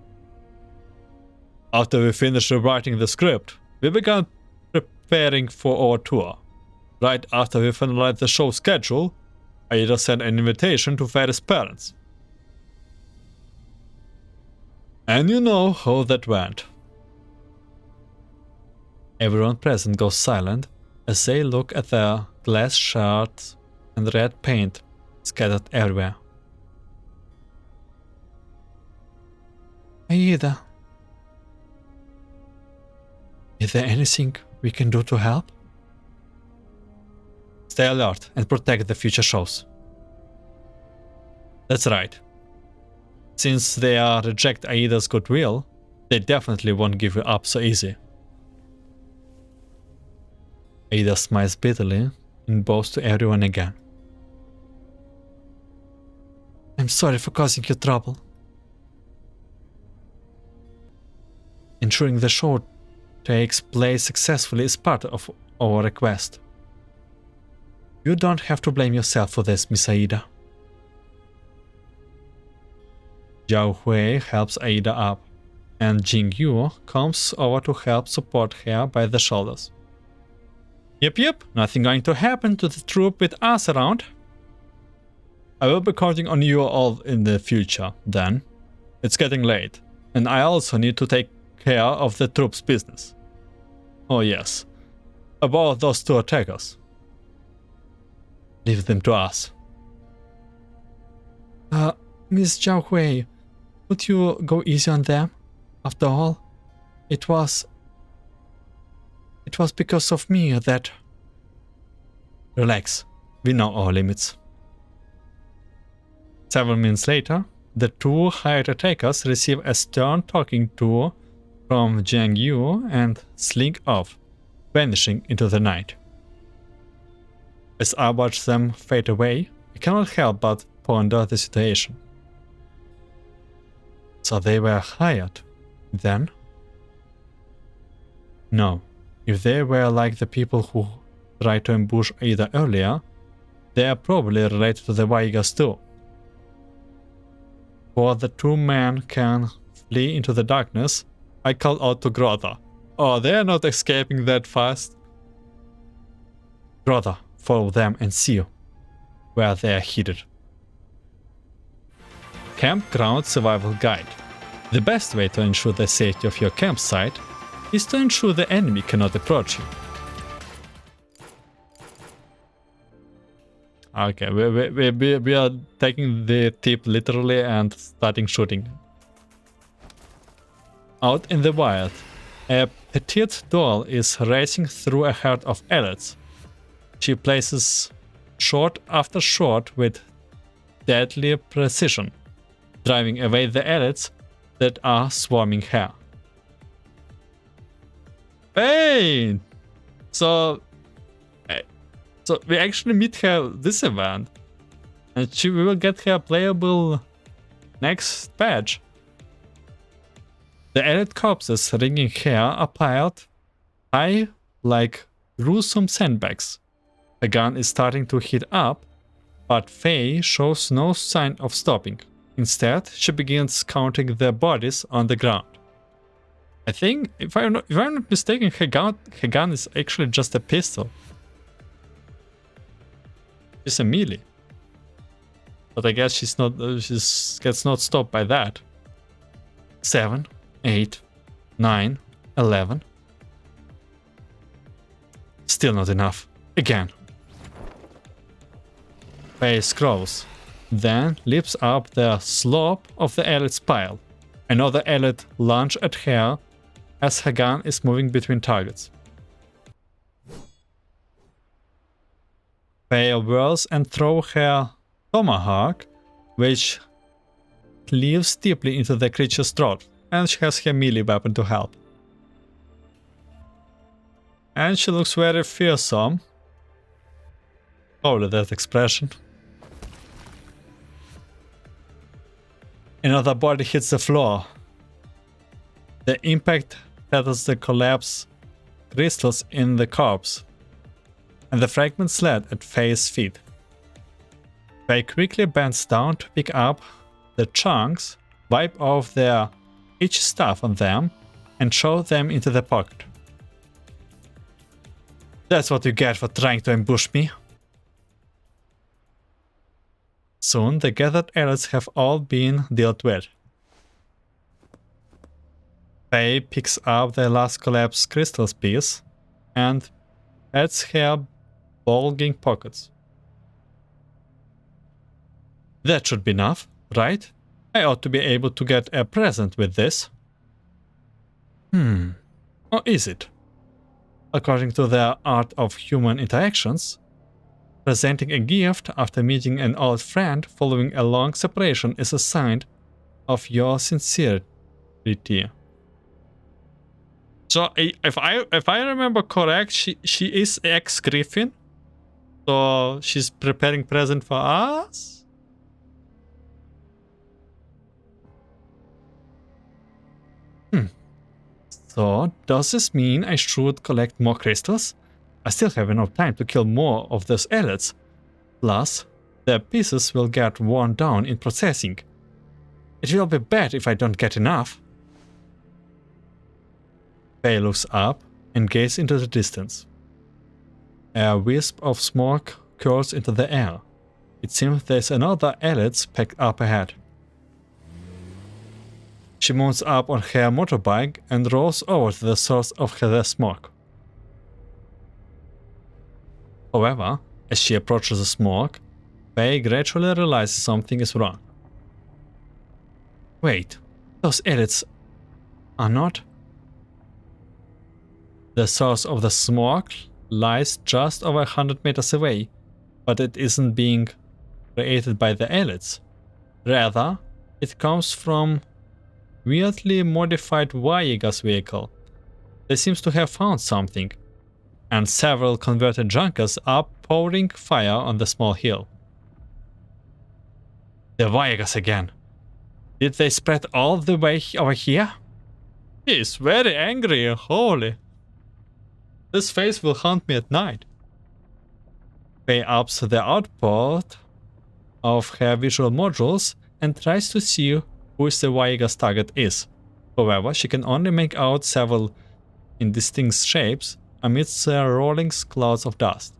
[SPEAKER 1] After we finished rewriting the script, we began preparing for our tour. Right after we finalized the show schedule, Aida sent an invitation to Ferris' parents. And you know how that went. Everyone present goes silent as they look at their glass shards and red paint scattered everywhere. Aida, is there anything we can do to help? Stay alert and protect the future shows. That's right. Since they reject Aida's goodwill, they definitely won't give you up so easy. Aida smiles bitterly and bows to everyone again. I'm sorry for causing you trouble. Ensuring the show takes place successfully is part of our request. You don't have to blame yourself for this, Miss Aida. Zhaohui helps Aida up, and Jingyu comes over to help support her by the shoulders. Yep, nothing going to happen to the troupe with us around. I will be counting on you all in the future, then. It's getting late, and I also need to take care of the troupe's business. Oh yes, about those two attackers. Leave them to us. Miss Zhaohui, would you go easy on them? After all, it was because of me that... Relax, we know our limits. Several minutes later, the two hired attackers receive a stern talking to from Jiang Yu and slink off, vanishing into the night. As I watch them fade away, I cannot help but ponder the situation. So they were hired, then? No. If they were like the people who tried to ambush Ada earlier, they are probably related to the Varjagers too. Before the two men can flee into the darkness, I call out to Grotha. Oh, they are not escaping that fast. Grotha, follow them and see where they are headed. Campground Survival Guide. The best way to ensure the safety of your campsite is to ensure the enemy cannot approach you. Okay, we are taking the tip literally and starting shooting. Out in the wild, a petite doll is racing through a herd of ellets. She places shot after shot with deadly precision, driving away the ellets that are swarming her. Hey! So we actually meet her this event, and we will get her playable next patch. The elite corpses ringing her are piled high like gruesome sandbags. The gun is starting to heat up, but Faye shows no sign of stopping. Instead, she begins counting the bodies on the ground. I think, if I'm not mistaken, her gun is actually just a pistol. She's a melee. But I guess she gets not stopped by that. 7, 8, 9, 11. Still not enough. Again. Faye scrolls, then leaps up the slope of the elite's pile. Another elite lunges at her as her gun is moving between targets. Faye whirls and throws her tomahawk, which cleaves deeply into the creature's throat, and she has her melee weapon to help. And she looks very fearsome. Probably that expression. Another body hits the floor. The impact shatters the collapsed crystals in the corpse, and the fragments land at Faye's feet. Faye quickly bends down to pick up the chunks, wipe off their itchy stuff on them, and shove them into the pocket. That's what you get for trying to ambush me. Soon the gathered elites have all been dealt with. Faye picks up the last collapsed crystal piece and adds her bulging pockets. That should be enough, right? I ought to be able to get a present with this. Or is it? According to the art of human interactions, presenting a gift after meeting an old friend following a long separation is a sign of your sincerity. So, if I remember correct, she is ex-Griffin, so she's preparing present for us. So, does this mean I should collect more crystals? I still have enough time to kill more of those elites. Plus, their pieces will get worn down in processing. It will be bad if I don't get enough. Faye looks up and gazes into the distance. A wisp of smoke curls into the air. It seems there's another elite packed up ahead. She mounts up on her motorbike and rolls over to the source of the smoke. However, as she approaches the smoke, Faye gradually realizes something is wrong. Wait, those elites are not... The source of the smoke lies just over 100 meters away, but it isn't being created by the elites. Rather, it comes from weirdly modified Varjager's vehicle. They seems to have found something, and several converted junkers are pouring fire on the small hill. The Varjagers again. Did they spread all the way over here? He is very angry, holy. This face will haunt me at night. Faye ups the output of her visual modules and tries to see who the Varjager's target is. However, she can only make out several indistinct shapes amidst the rolling clouds of dust.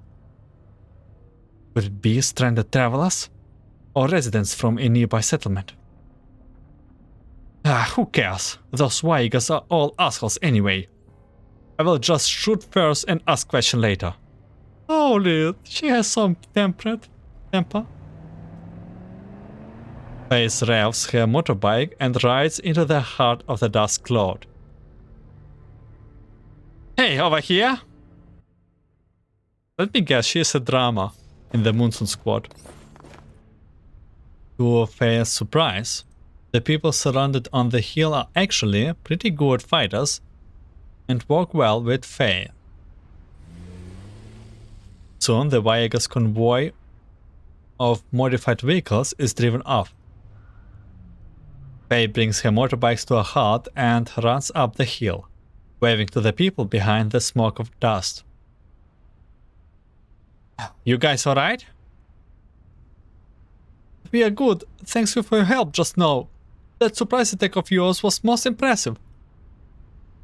[SPEAKER 1] Could it be stranded travelers? Or residents from a nearby settlement? Who cares? Those Varjagers are all assholes anyway. I will just shoot first and ask questions later. Holy, she has some temper. Faye revs her motorbike and rides into the heart of the dust cloud. Hey, over here! Let me guess, she is a drama in the Monsoon squad. To Faye's surprise, the people surrounded on the hill are actually pretty good fighters and work well with Faye. Soon the Varjager's convoy of modified vehicles is driven off. Faye brings her motorbikes to a halt and runs up the hill, waving to the people behind the smoke of dust. You guys alright? We are good, thanks you for your help just now. That surprise attack of yours was most impressive.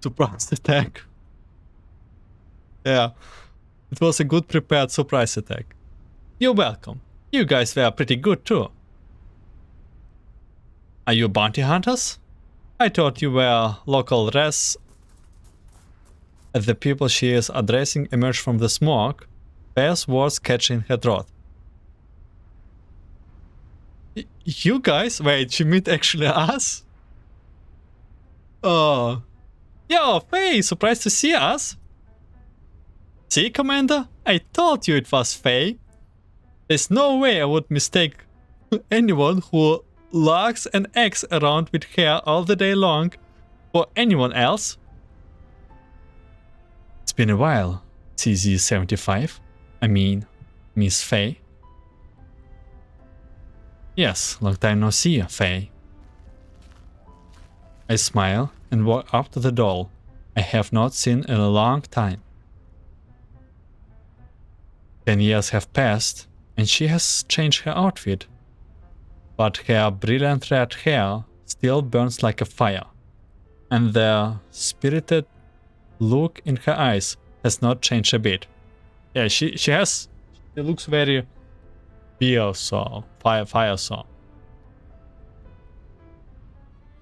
[SPEAKER 1] Surprise attack? Yeah, it was a good prepared surprise attack. You're welcome. You guys were pretty good too. Are you bounty hunters? I thought you were local res. As the people she is addressing emerge from the smoke, Faye's words catch in her throat. You guys? Wait, she meant actually us? Oh. Yo, Faye, surprised to see us? See, Commander? I told you it was Faye. There's no way I would mistake anyone who lugs an axe around with hair all the day long for anyone else. It's been a while, CZ75. I mean, Miss Faye. Yes, long time no see, Faye. I smile and walk up to the doll I have not seen in a long time. 10 years have passed and she has changed her outfit, but her brilliant red hair still burns like a fire, and the spirited look in her eyes has not changed a bit. Yeah, she looks very fire saw.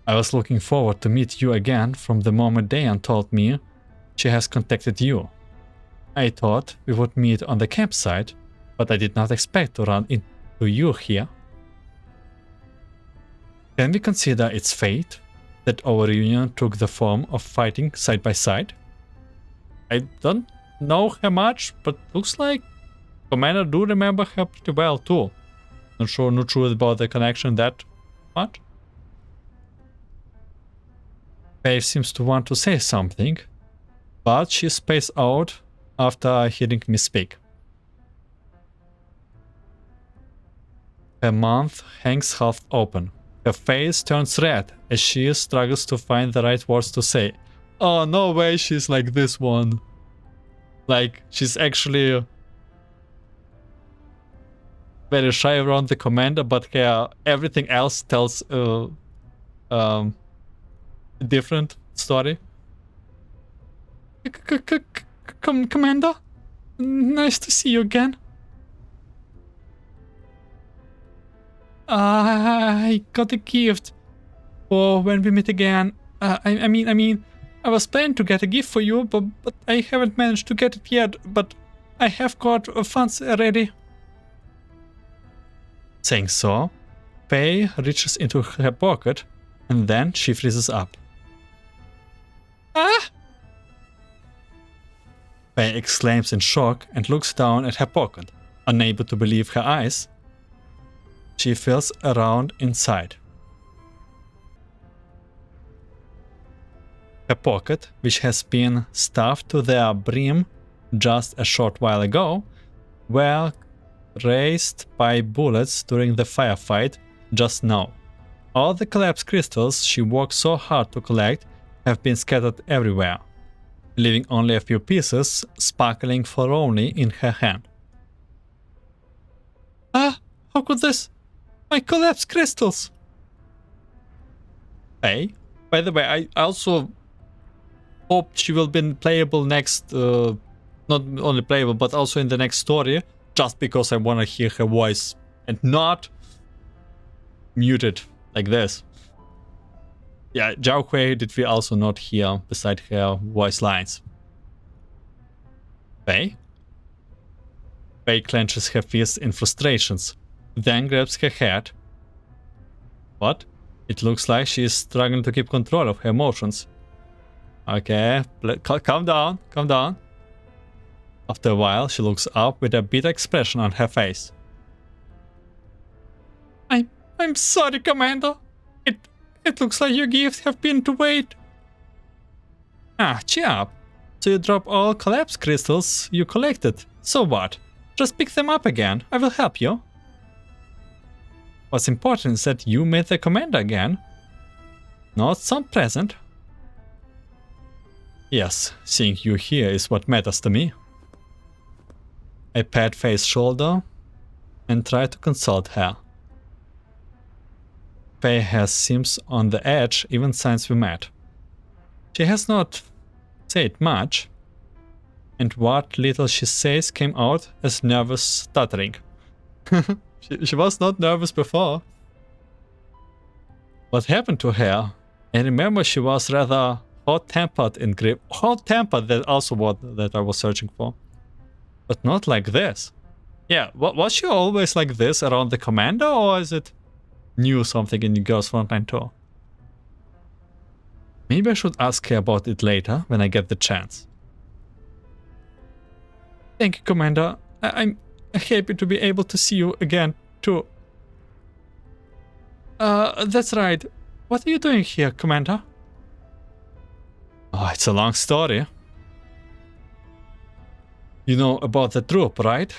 [SPEAKER 1] I was looking forward to meet you again from the moment Dayan told me she has contacted you. I thought we would meet on the campsite, but I did not expect to run into you here. Can we consider its fate that our reunion took the form of fighting side by side? I don't know her much, but looks like Commander do remember her pretty well too. Not sure about the connection that much. Faye seems to want to say something, but she spaced out after hearing me speak. Her mouth hangs half open. Her face turns red as she struggles to find the right words to say. Oh, no way she's like this one. Like, she's actually very shy around the commander, but her everything else tells a different story. Commander? Nice to see you again. I got a gift for when we meet again. I mean, I was planning to get a gift for you, but I haven't managed to get it yet, but I have got funds ready. Saying so, Faye reaches into her pocket and then she freezes up. Ah! Faye exclaims in shock and looks down at her pocket, unable to believe her eyes. She feels around inside. Her pocket, which has been stuffed to the brim just a short while ago, were raised by bullets during the firefight just now. All the collapsed crystals she worked so hard to collect have been scattered everywhere. leaving only a few pieces sparkling forlornly in her hand. Ah, how could this? My collapsed crystals! Hey, by the way, I also hope she will be playable next, not only playable, but also in the next story, just because I want to hear her voice and not muted like this. Yeah, Zhaohui did we also not hear beside her voice lines. Fei? Fei clenches her fists in frustrations, then grabs her head. What? It looks like she is struggling to keep control of her emotions. Okay, calm down, calm down. After a while, she looks up with a bitter expression on her face. I'm sorry, Commander. It looks like your gifts have been to wait. Ah, cheer up. So you drop all collapse crystals you collected. So what? Just pick them up again. I will help you. What's important is that you made the commander again. Not some present. Yes, seeing you here is what matters to me. I pat Fei's shoulder and try to consult her. Fei has seems on the edge even since we met. She has not said much, and what little she says came out as nervous stuttering. she was not nervous before. What happened to her? I remember she was rather hot-tempered in grip. Hot-tempered, that's also what that I was searching for. But not like this. Yeah, was she always like this around the commander, or is it new something in Girls Frontline 2? Maybe I should ask her about it later when I get the chance. Thank you, Commander. I'm happy to be able to see you again, too. That's right. What are you doing here, Commander? Oh, it's a long story. You know about the Troupe, right?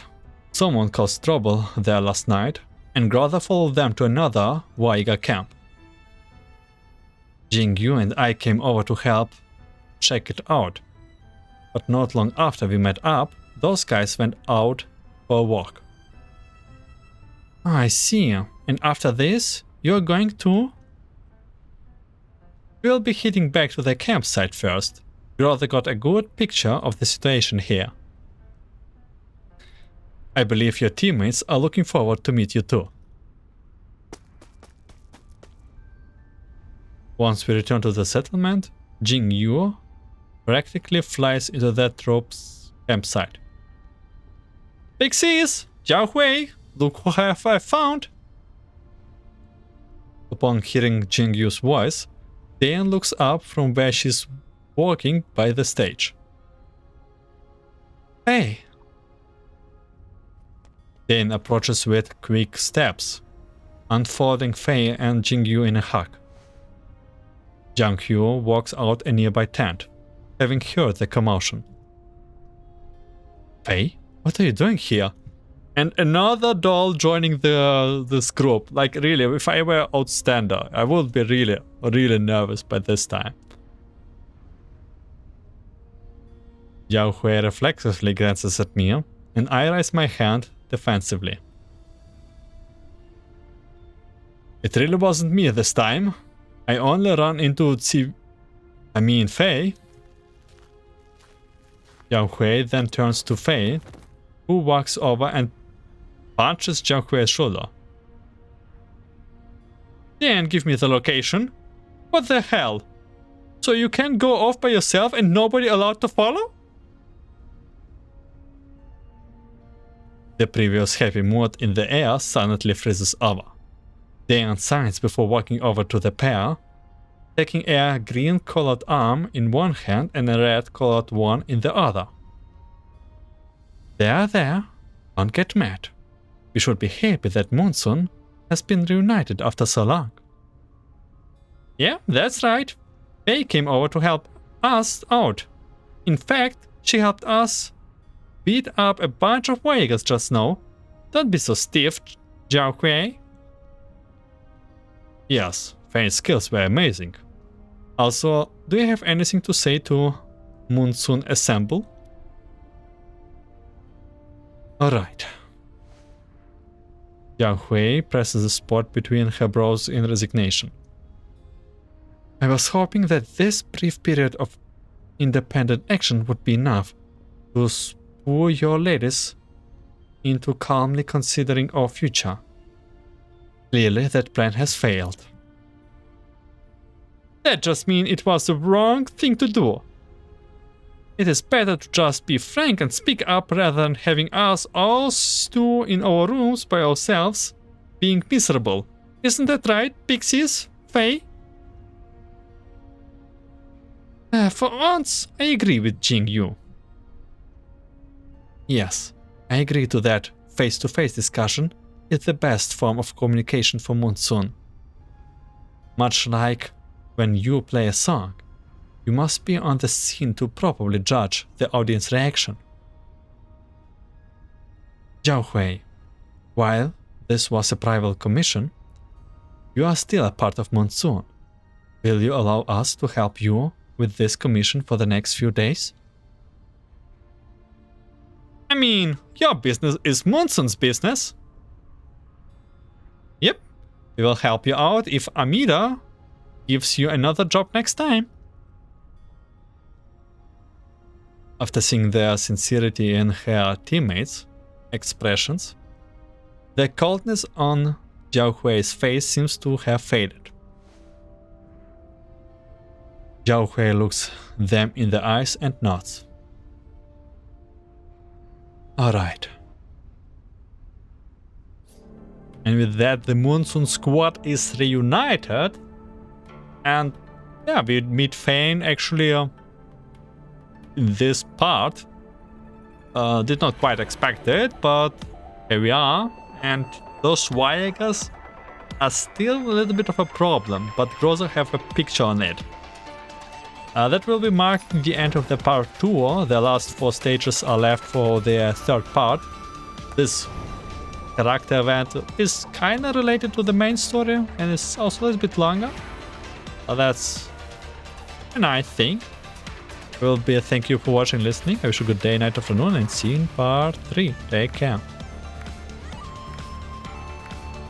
[SPEAKER 1] Someone caused trouble there last night, and Grother followed them to another Varjager camp. Jingyu and I came over to help check it out. But not long after we met up, those guys went out for a walk. I see. And after this, you're going to? We'll be heading back to the campsite first. Grother got a good picture of the situation here. I believe your teammates are looking forward to meet you too. Once we return to the settlement, Jingyu practically flies into that Troupe's campsite. Pixies! Zhaohui! Look who I found! Upon hearing Jingyu's voice, Diane looks up from where she's walking by the stage. Hey! Diane approaches with quick steps, unfolding Fei and Jingyu in a hug. Jianghu walks out a nearby tent, having heard the commotion. Fei, what are you doing here? And another doll joining this group. Like really, if I were Outstander, I would be really nervous by this time. Zhaohui reflexively glances at me, and I raise my hand defensively. It really wasn't me this time. I only ran into Fei. Zhaohui then turns to Fei, who walks over and punches Zhaohui's shoulder. Then give me the location. What the hell? So you can go off by yourself and nobody allowed to follow? The previous happy mood in the air suddenly freezes over. Diane signs before walking over to the pair, taking a green-colored arm in one hand and a red-colored one in the other. There, don't get mad. We should be happy that Monsoon has been reunited after so long. Yeah, that's right. Fei came over to help us out. In fact, she helped us beat up a bunch of Varjagers just now. Don't be so stiff, Zhaohui. Yes, Fei's skills were amazing. Also, do you have anything to say to Monsoon assemble? Alright. Zhaohui presses the spot between her brows in resignation. I was hoping that this brief period of independent action would be enough to spur your ladies into calmly considering our future. Clearly, that plan has failed. That just means it was the wrong thing to do. It is better to just be frank and speak up rather than having us all stew in our rooms by ourselves, being miserable. Isn't that right, Pixies? Faye? For once, I agree with Jing Yu. Yes, I agree to that. Face-to-face discussion is the best form of communication for Monsoon. Much like when you play a song, you must be on the scene to properly judge the audience reaction. Zhaohui, while this was a private commission, you are still a part of Monsoon. Will you allow us to help you with this commission for the next few days? I mean, your business is Monsoon's business. Yep, we will help you out if Amida gives you another job next time. After seeing the sincerity in her teammates' expressions, the coldness on Zhaohui's face seems to have faded. Zhaohui looks them in the eyes and nods. Alright. And with that, the Monsoon squad is reunited. And yeah, we meet Fane actually in this part. Did not quite expect it, but here we are. And those Varjagers are still a little bit of a problem, but Groza have a picture on it. That will be marking the end of the part 2. The last 4 stages are left for the third part. This character event is kinda related to the main story and it's also a little bit longer. That's a nice thing. Will be a thank you for watching and listening. I wish you a good day, night, afternoon, and see you in part 3. Take care.